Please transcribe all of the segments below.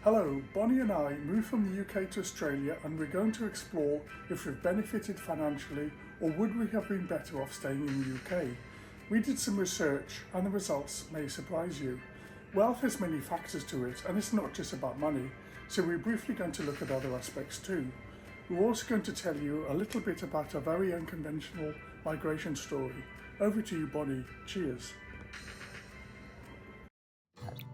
Hello, Bonnie and I moved from the UK to Australia and we're going to explore if we've benefited financially or would we have been better off staying in the UK. We did some research and the results may surprise you. Wealth has many factors to it and it's not just about money, so we're briefly going to look at other aspects too. We're also going to tell you a little bit about a very unconventional migration story. Over to you, Bonnie. Cheers.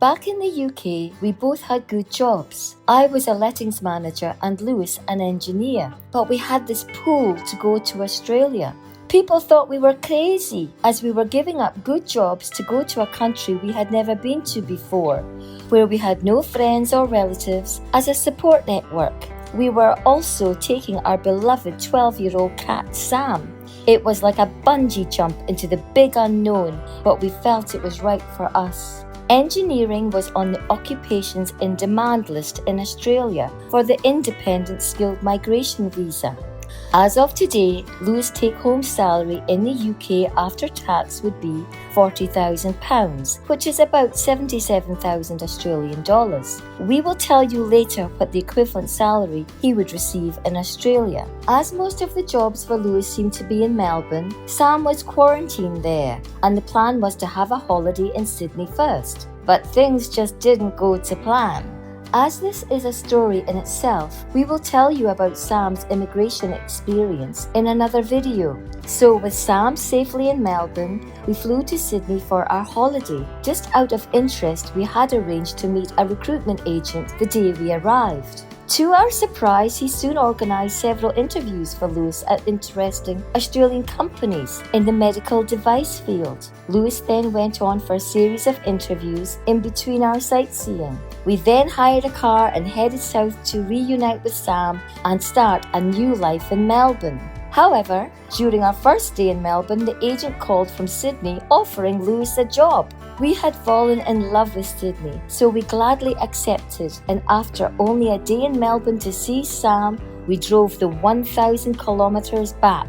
Back in the UK, we both had good jobs. I was a lettings manager and Lewis an engineer, but we had this pull to go to Australia. People thought we were crazy as we were giving up good jobs to go to a country we had never been to before, where we had no friends or relatives as a support network. We were also taking our beloved 12-year-old cat Sam. It was like a bungee jump into the big unknown, but we felt it was right for us. Engineering was on the occupations in demand list in Australia for the independent skilled migration visa. As of today, Lewis' take-home salary in the UK after tax would be £40,000, which is about 77,000 Australian dollars. We will tell you later what the equivalent salary he would receive in Australia. As most of the jobs for Lewis seemed to be in Melbourne, Sam was quarantined there, and the plan was to have a holiday in Sydney first. But things just didn't go to plan. As this is a story in itself, we will tell you about Sam's immigration experience in another video. So with Sam safely in Melbourne, we flew to Sydney for our holiday. Just out of interest, we had arranged to meet a recruitment agent the day we arrived. To our surprise, he soon organised several interviews for Lewis at interesting Australian companies in the medical device field. Lewis then went on for a series of interviews in between our sightseeing. We then hired a car and headed south to reunite with Sam and start a new life in Melbourne. However, during our first day in Melbourne, the agent called from Sydney offering Lewis a job. We had fallen in love with Sydney, so we gladly accepted, and after only a day in Melbourne to see Sam, we drove the 1,000 kilometres back.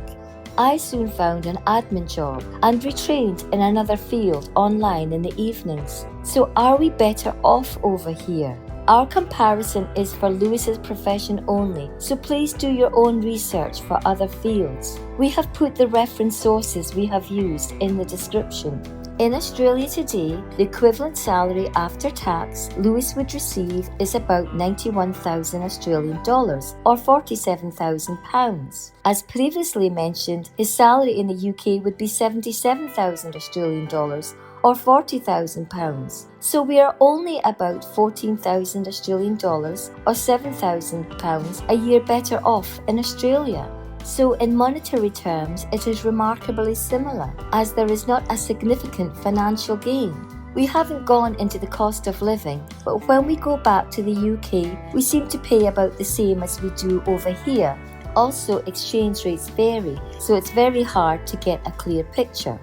I soon found an admin job and retrained in another field online in the evenings. So are we better off over here? Our comparison is for Lewis's profession only, so please do your own research for other fields. We have put the reference sources we have used in the description. In Australia today, the equivalent salary after tax Lewis would receive is about 91,000 Australian dollars or £47,000. As previously mentioned, his salary in the UK would be 77,000 Australian dollars or £40,000. So we are only about 14,000 Australian dollars or £7,000 a year better off in Australia. So in monetary terms, it is remarkably similar, as there is not a significant financial gain. We haven't gone into the cost of living, but when we go back to the UK, we seem to pay about the same as we do over here. Also, exchange rates vary, so it's very hard to get a clear picture.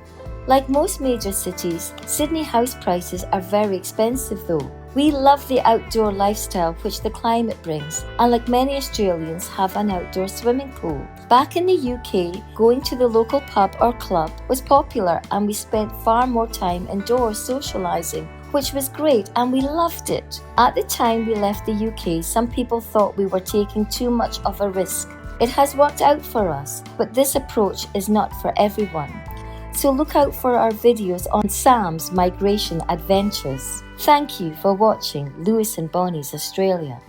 Like most major cities, Sydney house prices are very expensive though. We love the outdoor lifestyle which the climate brings, and like many Australians have an outdoor swimming pool. Back in the UK, going to the local pub or club was popular and we spent far more time indoors socialising, which was great and we loved it. At the time we left the UK, some people thought we were taking too much of a risk. It has worked out for us, but this approach is not for everyone. So look out for our videos on Sam's migration adventures. Thank you for watching Lewis and Bonnie's Australia.